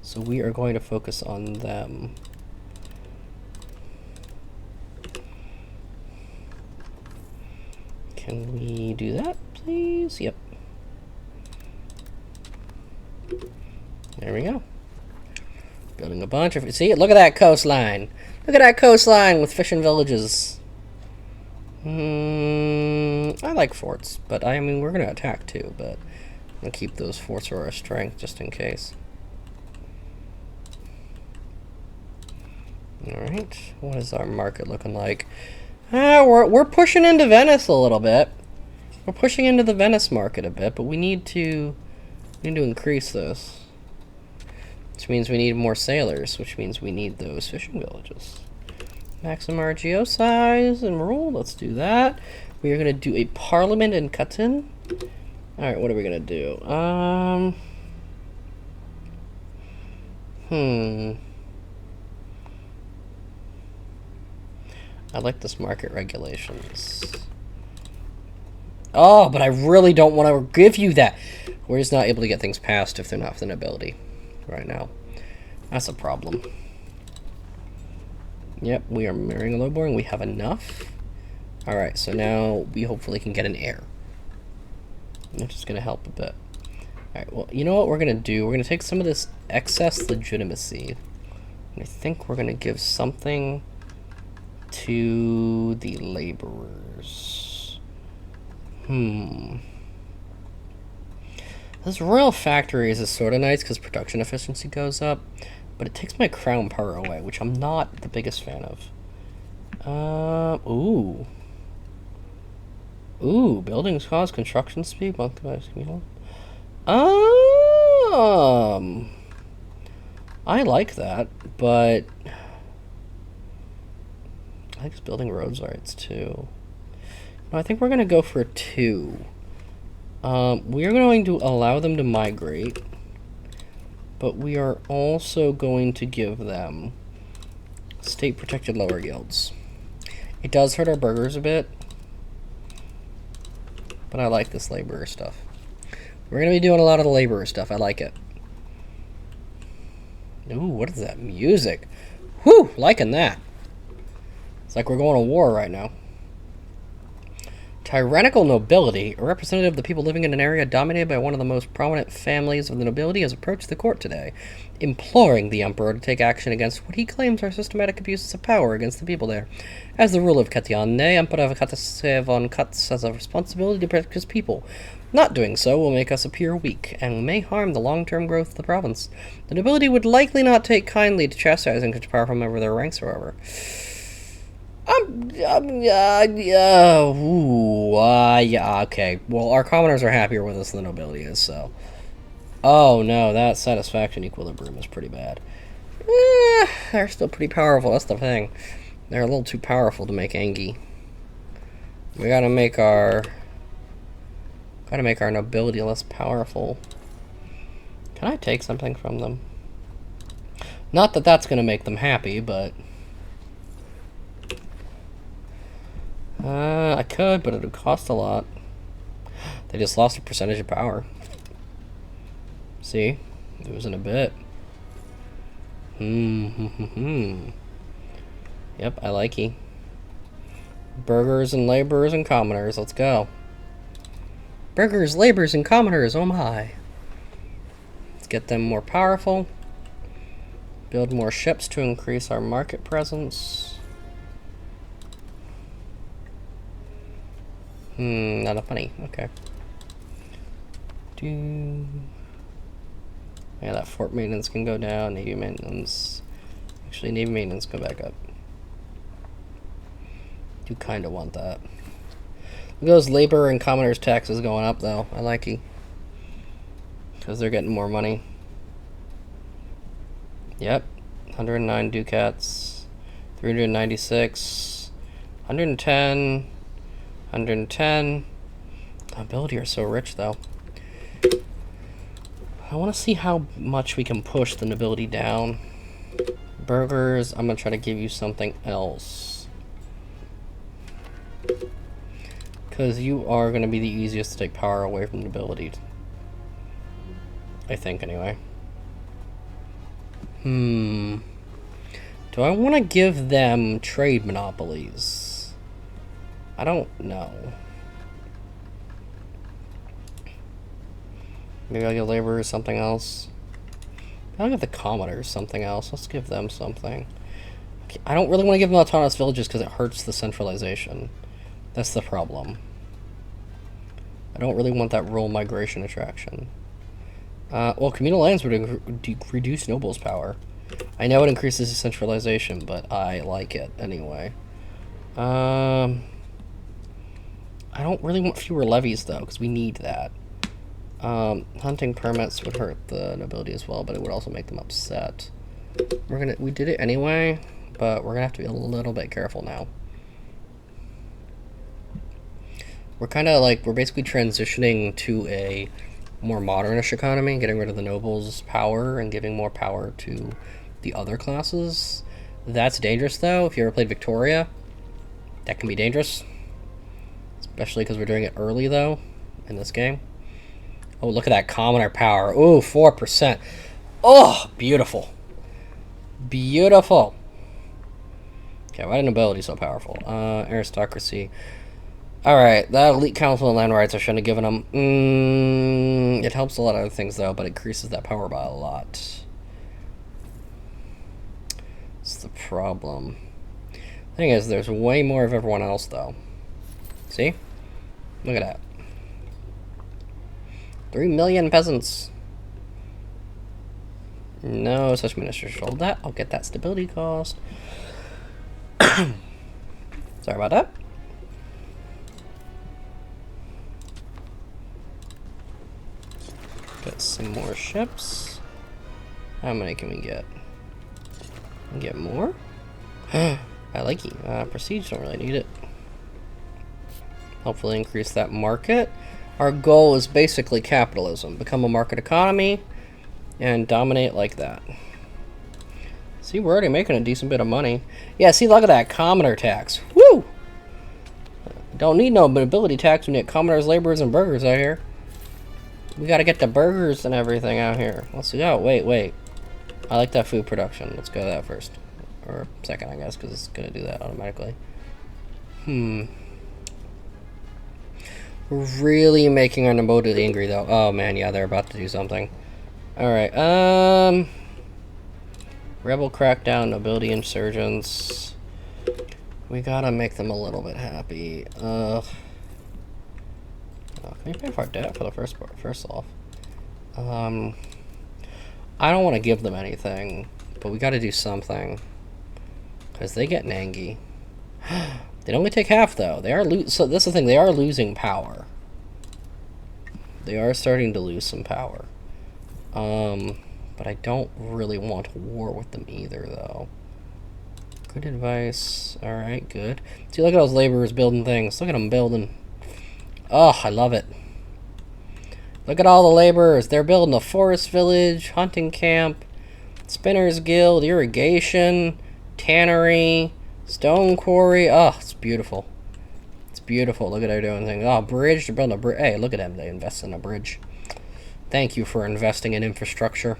Speaker 1: So we are going to focus on them. Can we do that, please? Yep. There we go. Building a bunch of... See, look at that coastline. Look at that coastline with fishing villages. I like forts, but I mean, we're going to attack too, but I'm going to keep those forts for our strength just in case. Alright, what is our market looking like? We're pushing into Venice a little bit. We're pushing into the Venice market a bit, but we need to increase this. Which means we need more sailors, which means we need those fishing villages. Maximum our geo size and rule. Let's do that. We are going to do a parliament in Cotton. Alright, what are we going to do? I like this market regulations. Oh, but I really don't want to give you that. We're just not able to get things passed if they're not within ability right now. That's a problem. Yep, we are marrying a lowborn. We have enough. Alright, so now we hopefully can get an heir. Which is going to help a bit. Alright, well, you know what we're going to do? We're going to take some of this excess legitimacy. And I think we're going to give something to the laborers. This royal factories is sort of nice because production efficiency goes up, but it takes my crown power away, which I'm not the biggest fan of. Ooh, buildings cause construction speed. I like that, but I like building roads rights too. No, I think we're gonna go for 2. We are going to allow them to migrate, but we are also going to give them state-protected lower guilds. It does hurt our burghers a bit, but I like this laborer stuff. We're going to be doing a lot of the laborer stuff. I like it. Ooh, what is that music? Whew, liking that. It's like we're going to war right now. Tyrannical nobility, a representative of the people living in an area dominated by one of the most prominent families of the nobility, has approached the court today, imploring the emperor to take action against what he claims are systematic abuses of power against the people there. As the ruler of Katiane, Emperor von Katz has a responsibility to protect his people. Not doing so will make us appear weak, and may harm the long-term growth of the province. The nobility would likely not take kindly to chastising such a powerful member of their ranks, however. Yeah, okay. Well, our commoners are happier with us than the nobility is, so. Oh, no, that satisfaction equilibrium is pretty bad. They're still pretty powerful, that's the thing. They're a little too powerful to make Angie. We gotta make our nobility less powerful. Can I take something from them? Not that that's gonna make them happy, but... I could, but it would cost a lot. They just lost a percentage of power. See? It was in a bit. Yep, I like ye. Burghers and laborers and commoners, let's go. Burghers, laborers, and commoners, oh my. Let's get them more powerful. Build more ships to increase our market presence. Not enough money. Okay. Yeah, that fort maintenance can go down. Navy maintenance. Actually, Navy maintenance go back up. Do kind of want that. Look at those labor and commoners taxes going up, though. I like it. Because they're getting more money. Yep. 109 ducats. 396. 110. 110. Nobility are so rich, though. I want to see how much we can push the nobility down. Burghers, I'm going to try to give you something else. Because you are going to be the easiest to take power away from nobility. I think, anyway. Do I want to give them trade monopolies? I don't know. Maybe I'll give laborers something else. I'll give the commoners something else. Let's give them something. Okay, I don't really want to give them autonomous villages because it hurts the centralization. That's the problem. I don't really want that rural migration attraction. Well, communal lands would reduce nobles' power. I know it increases centralization, but I like it anyway. I don't really want fewer levies, though, because we need that. Hunting permits would hurt the nobility as well, but it would also make them upset. We did it anyway, but we're gonna have to be a little bit careful now. We're basically transitioning to a more modernish economy, getting rid of the nobles' power and giving more power to the other classes. That's dangerous, though. If you ever played Victoria, that can be dangerous. Especially because we're doing it early, though, in this game. Oh, look at that commoner power. Ooh, 4%. Oh, beautiful. Beautiful. Okay, why are nobility so powerful? Aristocracy. Alright, that elite council and land rights I shouldn't have given them. It helps a lot of other things, though, but it increases that power by a lot. That's the problem. Thing is, there's way more of everyone else, though. See? Look at that. 3 million peasants. No such ministers. Hold that. I'll get that stability cost. Sorry about that. Get some more ships. How many can we get? Get more? I like it. Prestige, don't really need it. Hopefully increase that market. Our goal is basically capitalism. Become a market economy and dominate like that. See, we're already making a decent bit of money. Yeah, see, look at that. Commoner tax. Woo! Don't need no mobility tax when you get commoners, laborers, and burgers out here. We gotta get the burgers and everything out here. Let's see. Oh, wait. I like that food production. Let's go to that first. Or second, I guess, because it's gonna do that automatically. We're really making our nobility angry, though. Oh, man, yeah, they're about to do something. Alright, rebel crackdown, nobility insurgents. We gotta make them a little bit happy. Oh, can we pay for our debt for the first off? I don't want to give them anything, but we gotta do something. Because they get nangy. They only take half, though. They are so this is the thing, they are losing power. They are starting to lose some power. But I don't really want war with them either, though. Good advice. Alright, good. See, look at those laborers building things. Look at them building. Oh, I love it. Look at all the laborers. They're building a forest village, hunting camp, spinners guild, irrigation, tannery, stone quarry. Oh, it's beautiful. It's beautiful. Look at they're doing things. Oh, bridge. They're building a bridge. Hey, look at them. They invest in a bridge. Thank you for investing in infrastructure.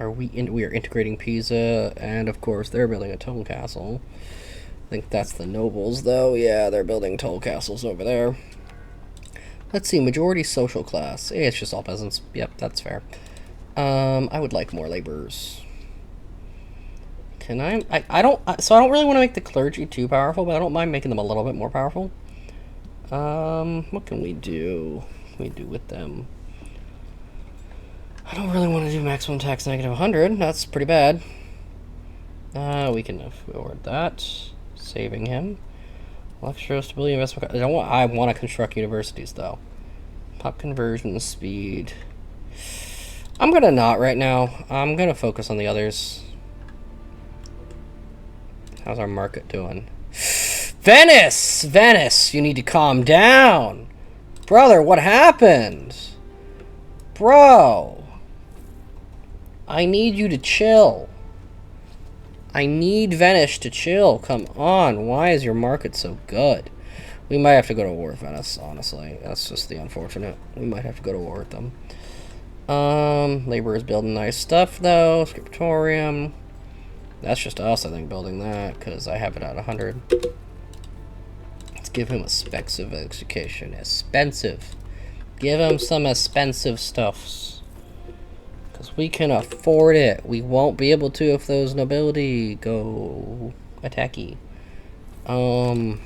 Speaker 1: We are integrating Pisa, and of course they're building a toll castle. I think that's the nobles, though. Yeah, they're building toll castles over there. Let's see, majority social class. It's just all peasants. Yep, that's fair. I would like more laborers. Can I don't really want to make the clergy too powerful, but I don't mind making them a little bit more powerful. What can we do? What can we do with them? I don't really want to do maximum tax negative 100. That's pretty bad. We can afford that. Saving him. Lecture stability investment. I want to construct universities, though. Pop conversion speed. I'm gonna not right now. I'm gonna focus on the others. How's our market doing? Venice! Venice! You need to calm down! Brother, what happened? Bro! I need you to chill. I need Venice to chill. Come on. Why is your market so good? We might have to go to war with Venice, honestly. That's just the unfortunate. We might have to go to war with them. Laborers building nice stuff, though. Scriptorium. That's just us, I think, building that, because I have it at 100. Let's give him expensive education. Expensive. Give him some expensive stuffs. Because we can afford it. We won't be able to if those nobility go attacky. I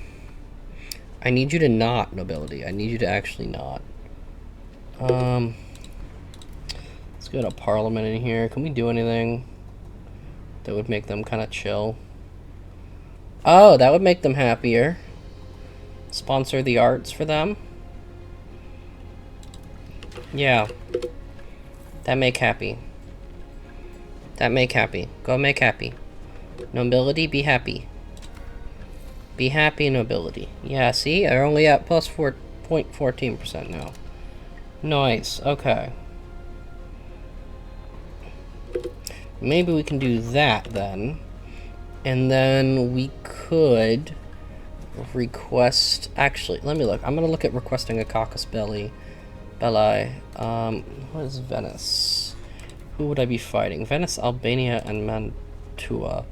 Speaker 1: need you to not nobility. I need you to actually not. Let's go to parliament in here. Can we do anything that would make them kind of chill? Oh, that would make them happier. Sponsor the arts for them. Yeah. That make happy. That make happy. Go make happy. Nobility, be happy. Be happy, nobility. Yeah, see? They're only at plus 4.14% now. Nice. Okay. Maybe we can do that, then. And then we could request... Actually, let me look. I'm going to look at requesting a caucus belly. What is Venice? Who would I be fighting? Venice, Albania, and Mantua.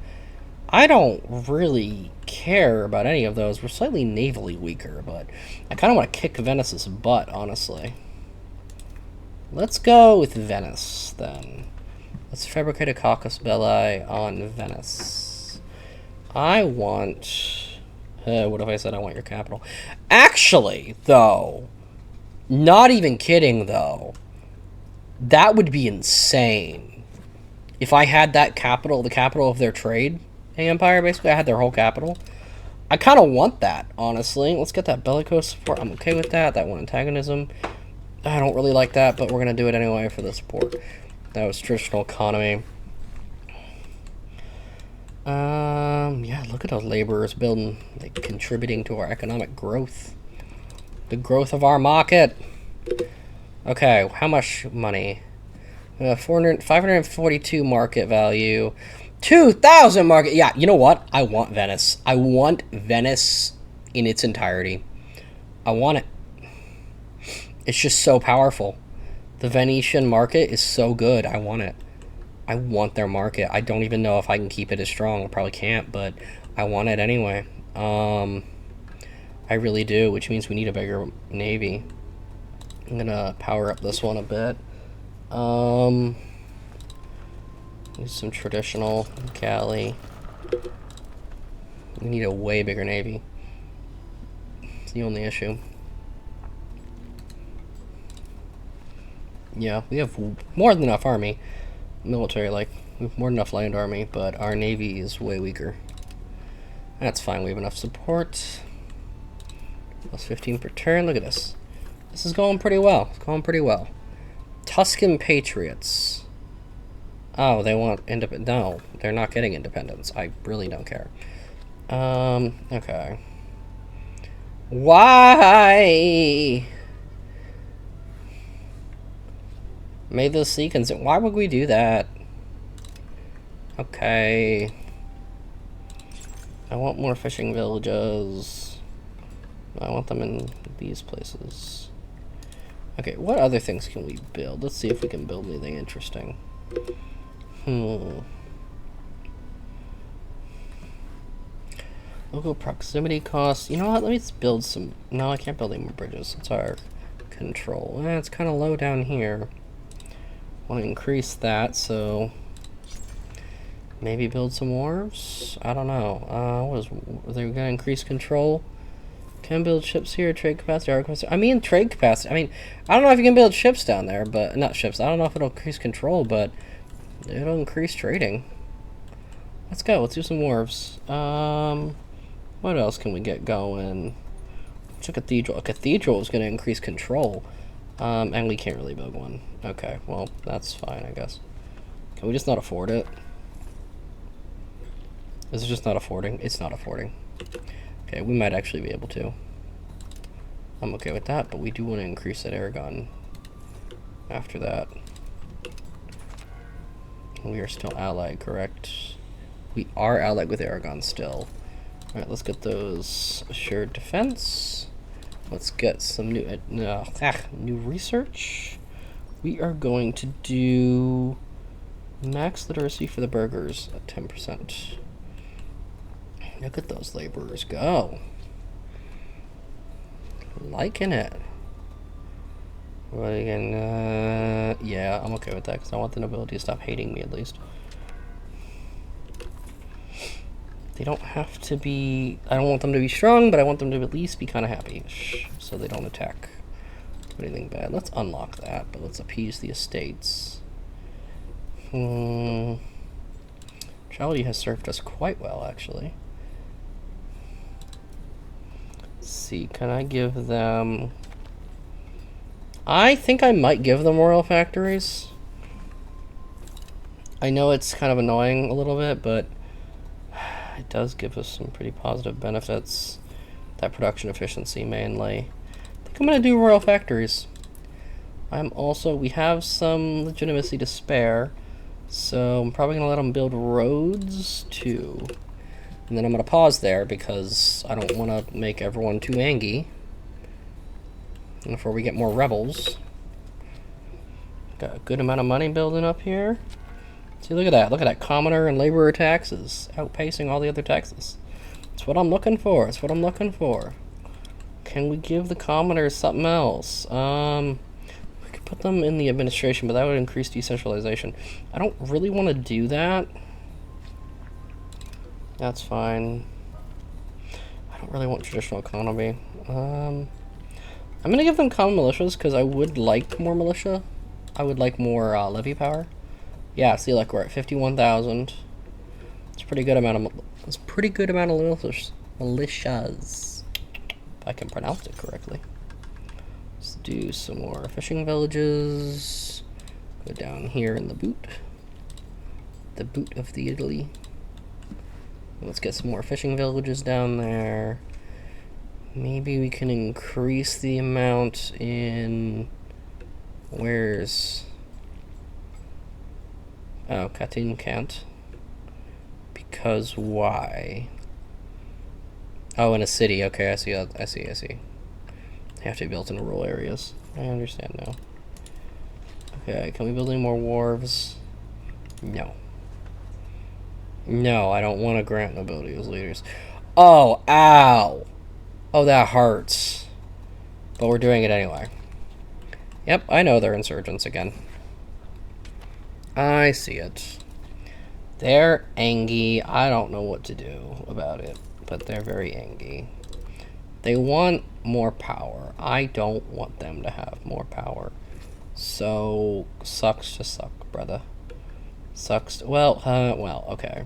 Speaker 1: I don't really care about any of those. We're slightly navally weaker, but I kind of want to kick Venice's butt, honestly. Let's go with Venice, then. Let's fabricate a caucus belli on Venice. I want... what if I said I want your capital? Actually, though... Not even kidding, though. That would be insane. If I had that capital, the capital of their trade empire, basically, I had their whole capital. I kind of want that, honestly. Let's get that bellicose support. I'm okay with that. That one antagonism. I don't really like that, but we're going to do it anyway for the support. That was traditional economy. Yeah, look at those laborers building, like, contributing to our economic growth. The growth of our market. Okay, how much money? 542 market value. 2,000 market. Yeah, you know what? I want Venice. I want Venice in its entirety. I want it. It's just so powerful. The Venetian market is so good. I want it. I want their market. I don't even know if I can keep it as strong. I probably can't, but I want it anyway. I really do, which means we need a bigger navy. I'm gonna power up this one a bit. Use some traditional galley. We need a way bigger navy. It's the only issue. Yeah, we have more than enough army. Military, like, we have more than enough land army, but our navy is way weaker. That's fine, we have enough support. Plus 15 per turn, look at this. This is going pretty well. It's going pretty well. Tuscan Patriots. Oh, they want independence. No, they're not getting independence. I really don't care. Okay. Why? May the sea consume. Why would we do that? Okay. I want more fishing villages. I want them in these places. Okay, what other things can we build? Let's see if we can build anything interesting. Local proximity costs. You know what? Let me build some. No, I can't build any more bridges. It's our control. It's kind of low down here. Want to increase that, so maybe build some wharves? I don't know. Are they going to increase control? Can build ships here, trade capacity, our capacity. I mean, trade capacity. I mean, I don't know if you can build ships down there, but not ships. I don't know if it'll increase control, but it'll increase trading. Let's go. Let's do some wharves. What else can we get going? It's a cathedral. A cathedral is going to increase control. And we can't really build one. Okay, well, that's fine, I guess. Can we just not afford it? Is it just not affording? It's not affording. Okay, we might actually be able to. I'm okay with that, but we do want to increase that Aragon after that. We are still allied, correct? We are allied with Aragon still. Alright, let's get those assured defense. Let's get some new research. We are going to do max literacy for the burghers at 10%. Look at those laborers go. Liking it. What again? Yeah, I'm okay with that because I want the nobility to stop hating me at least. They don't have to be. I don't want them to be strong, but I want them to at least be kind of happy, so they don't attack anything bad. Let's unlock that, but let's appease the estates. Neutrality has served us quite well, actually. Let's see, can I give them... I think I might give them royal factories. I know it's kind of annoying a little bit, but it does give us some pretty positive benefits. That production efficiency mainly. I think I'm going to do royal factories. We have some legitimacy to spare, so I'm probably going to let them build roads too. And then I'm going to pause there because I don't want to make everyone too angry before we get more rebels. Got a good amount of money building up here. See, look at that. Look at that. Commoner and laborer taxes outpacing all the other taxes. That's what I'm looking for. That's what I'm looking for. Can we give the commoners something else? We could put them in the administration, but that would increase decentralization. I don't really want to do that. That's fine. I don't really want traditional economy. I'm going to give them common militias because I would like more militia. I would like more levy power. Yeah, see, like we're at 51,000. It's a pretty good amount of militias. If I can pronounce it correctly. Let's do some more fishing villages. Go down here in the boot. The boot of the Italy. Let's get some more fishing villages down there. Maybe we can increase the amount in... Where's... Oh, Katyn can't. Because why? Oh, in a city. Okay, I see. I see. They have to be built in rural areas. I understand now. Okay, can we build any more wharves? No. No, I don't want to grant nobility as leaders. Oh, ow! Oh, that hurts. But we're doing it anyway. Yep, I know they're insurgents again. I see it. They're angry. I don't know what to do about it, but they're very angry. They want more power. I don't want them to have more power. So, sucks to suck, brother. Sucks to, well, okay.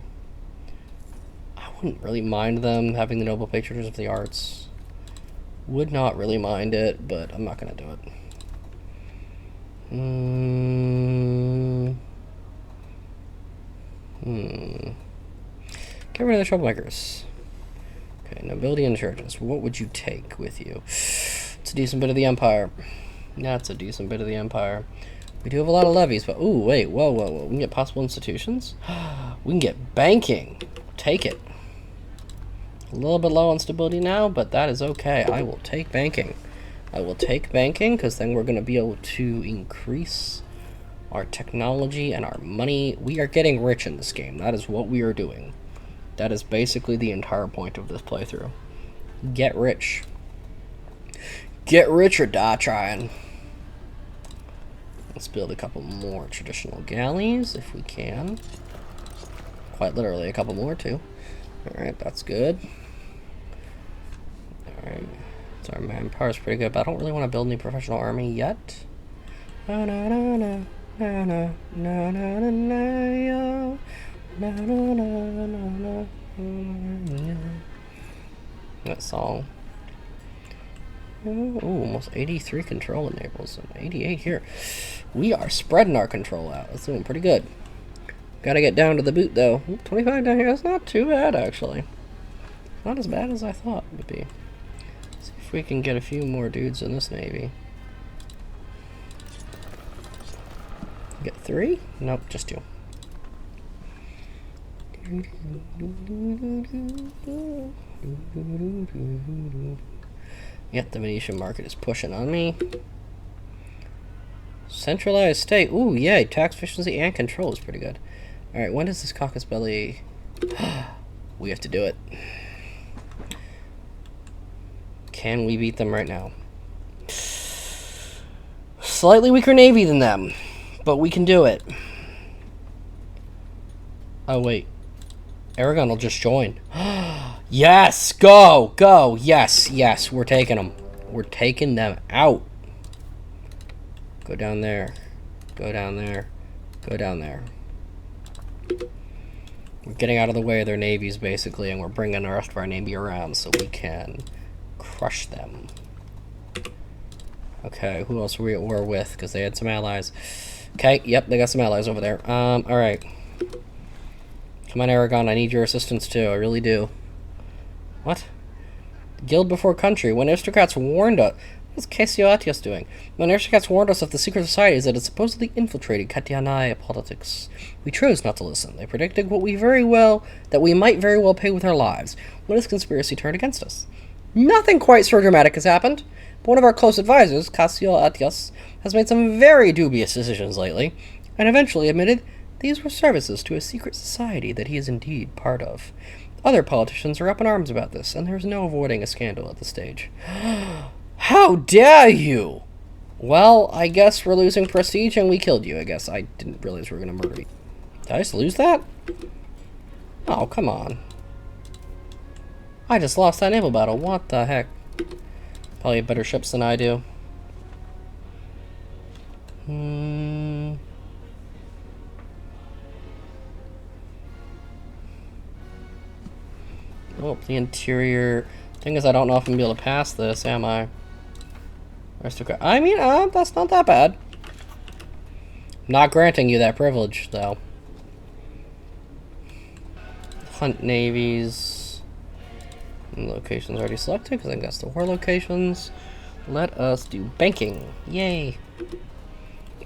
Speaker 1: I wouldn't really mind them having the noble patronage of the arts. Would not really mind it, but I'm not gonna do it. Get rid of the troublemakers. Okay, nobility and churches. What would you take with you? It's a decent bit of the empire. That's a decent bit of the empire. We do have a lot of levies, but ooh, wait, whoa. We can get possible institutions. We can get banking. Take it. A little bit low on stability now, but that is okay. I will take banking. I will take banking because then we're going to be able to increase our technology and our money. We are getting rich in this game. That is what we are doing. That is basically the entire point of this playthrough. Get rich. Get rich or die trying. Let's build a couple more traditional galleys if we can. Quite literally a couple more too. Alright, that's good. Alright. So our manpower is pretty good, but I don't really want to build any professional army yet. That song. Ooh, almost 83 control enables and 88 here. We are spreading our control out. That's doing pretty good. Gotta get down to the boot though. 25 down here. That's not too bad actually. Not as bad as I thought it would be. See if we can get a few more dudes in this navy. Get 3? Nope, just 2. Yep, the Venetian market is pushing on me. Centralized state. Ooh, yay. Tax efficiency and control is pretty good. Alright, when does this caucus belly... We have to do it. Can we beat them right now? Slightly weaker navy than them, but we can do it. Oh, wait. Aragon will just join. Yes! Go! Go! Yes! Yes! We're taking them. We're taking them out. Go down there. Go down there. Go down there. We're getting out of the way of their navies, basically, and we're bringing the rest of our navy around so we can crush them. Okay, who else were we at war with? Because they had some allies. Okay, yep, they got some allies over there. Alright. Come on, Aragon, I need your assistance too, I really do. What? Guild before country. When aristocrats warned us... What's Cassiatius doing? When aristocrats warned us of the secret societies that had supposedly infiltrated Katianaya politics, we chose not to listen. They predicted that we might very well pay with our lives when this conspiracy turned against us. Nothing quite so dramatic has happened, but one of our close advisors, Cassiatius, has made some very dubious decisions lately, and eventually admitted these were services to a secret society that he is indeed part of. Other politicians are up in arms about this, and there's no avoiding a scandal at this stage. How dare you! Well, I guess we're losing prestige and we killed you, I guess. I didn't realize we were going to murder you. Did I just lose that? Oh, come on. I just lost that naval battle. What the heck? Probably have better ships than I do. Oh, the interior. Thing is, I don't know if I'm going to be able to pass this, am I? Aristocrat. I mean, that's not that bad. Not granting you that privilege, though. Hunt navies. And locations already selected because I think that's the war locations. Let us do banking. Yay!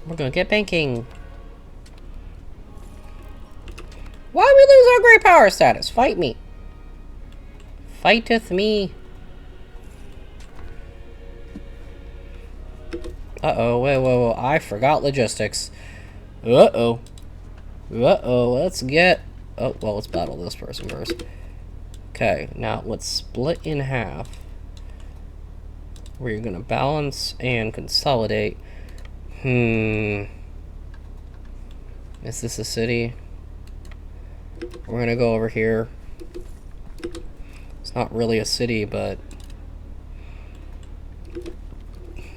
Speaker 1: We're gonna get banking. Why we lose our great power status? Fight me. Fighteth me. Uh-oh, whoa, I forgot logistics. Uh-oh. Uh-oh, let's get... Oh, well, let's battle this person first. Okay, now let's split in half. We're gonna balance and consolidate. Is this a city? We're gonna go over here. It's not really a city, but...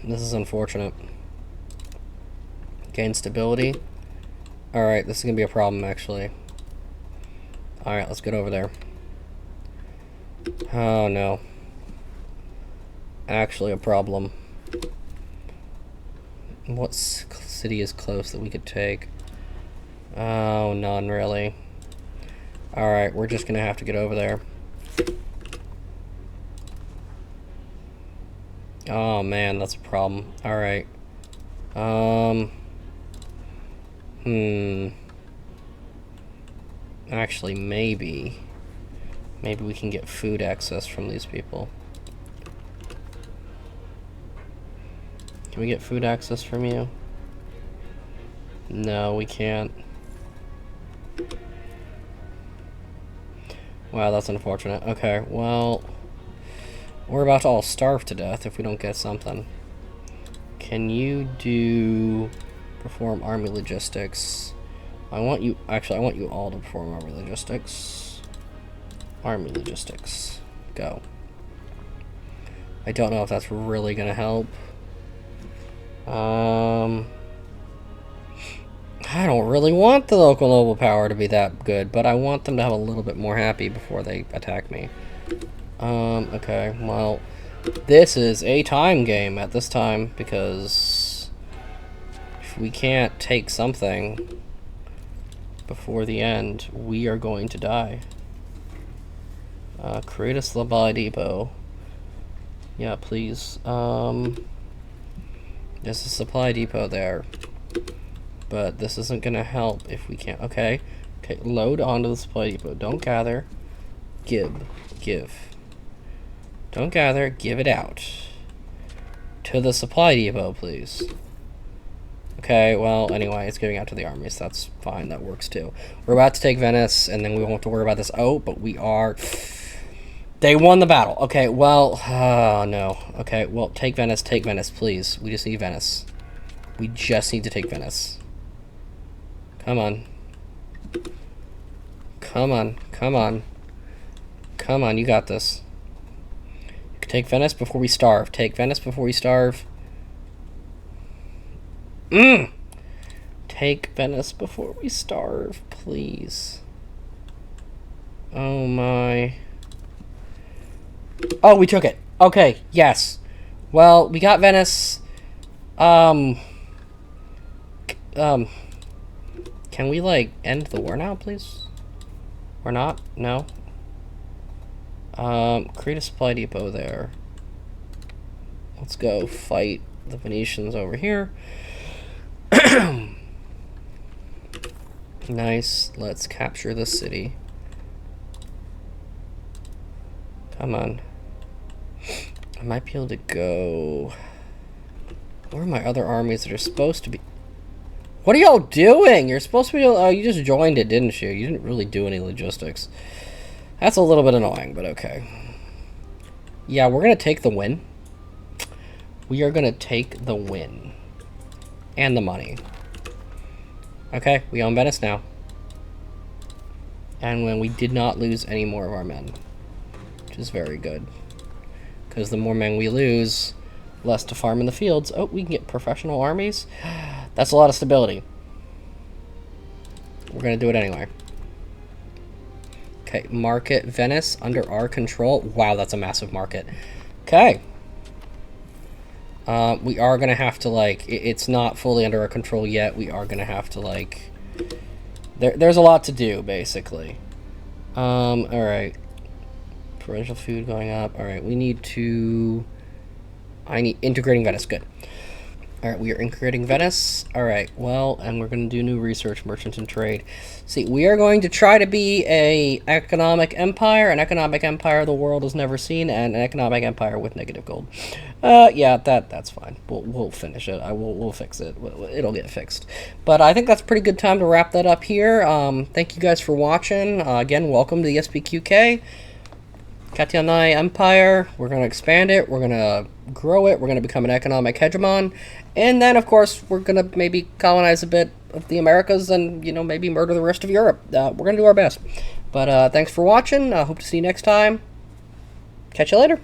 Speaker 1: this is unfortunate. Gain stability. Alright, this is gonna be a problem, actually. Alright, let's get over there. Oh, no. Actually a problem. What city is close that we could take? Oh, none, really. Alright, we're just gonna have to get over there. Oh, man, that's a problem. Alright. Actually, maybe we can get food access from these people. Can we get food access from you? No, we can't. Wow, that's unfortunate. Okay, well... we're about to all starve to death if we don't get something. Can you do... perform army logistics? I want you... actually, I want you all to perform army logistics. Army logistics. Go. I don't know if that's really gonna help. I don't really want the local noble power to be that good, but I want them to have a little bit more happy before they attack me. Okay, well, this is a time game at this time, because if we can't take something before the end, we are going to die. Create a supply depot. Yeah, please. There's a supply depot there, but this isn't gonna help if we can't. Okay, load onto the supply depot. Don't gather, give. Don't gather, give it out. To the supply depot, please. Okay, well, anyway, it's giving out to the armies. That's fine, that works too. We're about to take Venice, and then we won't have to worry about this. Oh, but we are... they won the battle. Okay, well, no. Okay, well, take Venice, please. We just need Venice. We just need to take Venice. Come on. Come on, come on. Come on, you got this. Take Venice before we starve. Take Venice before we starve. Take Venice before we starve, please. Oh my. Oh, we took it. Okay, yes. Well, we got Venice. Can we, like, end the war now, please? Or not? No? Create a supply depot there. Let's go fight the Venetians over here. Nice. Let's capture the city. Come on. I might be able to go... where are my other armies that are supposed to be... what are y'all doing? You're supposed to be... oh, you just joined it, didn't you? You didn't really do any logistics. That's a little bit annoying, but okay. Yeah, we're going to take the win. We are going to take the win. And the money. Okay, we own Venice now. And when we did not lose any more of our men. Which is very good. Because the more men we lose, less to farm in the fields. Oh, we can get professional armies. That's a lot of stability. We're going to do it anyway. Okay, market Venice under our control. Wow, that's a massive market. Okay. We are going to have to, like... it's not fully under our control yet. We are going to have to, like... there's a lot to do, basically. Alright. Provincial food going up. All right, we need to... I need integrating Venice. Good. All right, we are integrating Venice. All right, well, and we're going to do new research, merchants and trade. See, we are going to try to be an economic empire the world has never seen, and an economic empire with negative gold. Yeah, that's fine. We'll finish it. We'll fix it. It'll get fixed. But I think that's a pretty good time to wrap that up here. Thank you guys for watching. Again, welcome to the SPQK. Katianai Empire, we're going to expand it, we're going to grow it, we're going to become an economic hegemon, and then, of course, we're going to maybe colonize a bit of the Americas and, you know, maybe murder the rest of Europe. We're going to do our best. But thanks for watching. I hope to see you next time. Catch you later.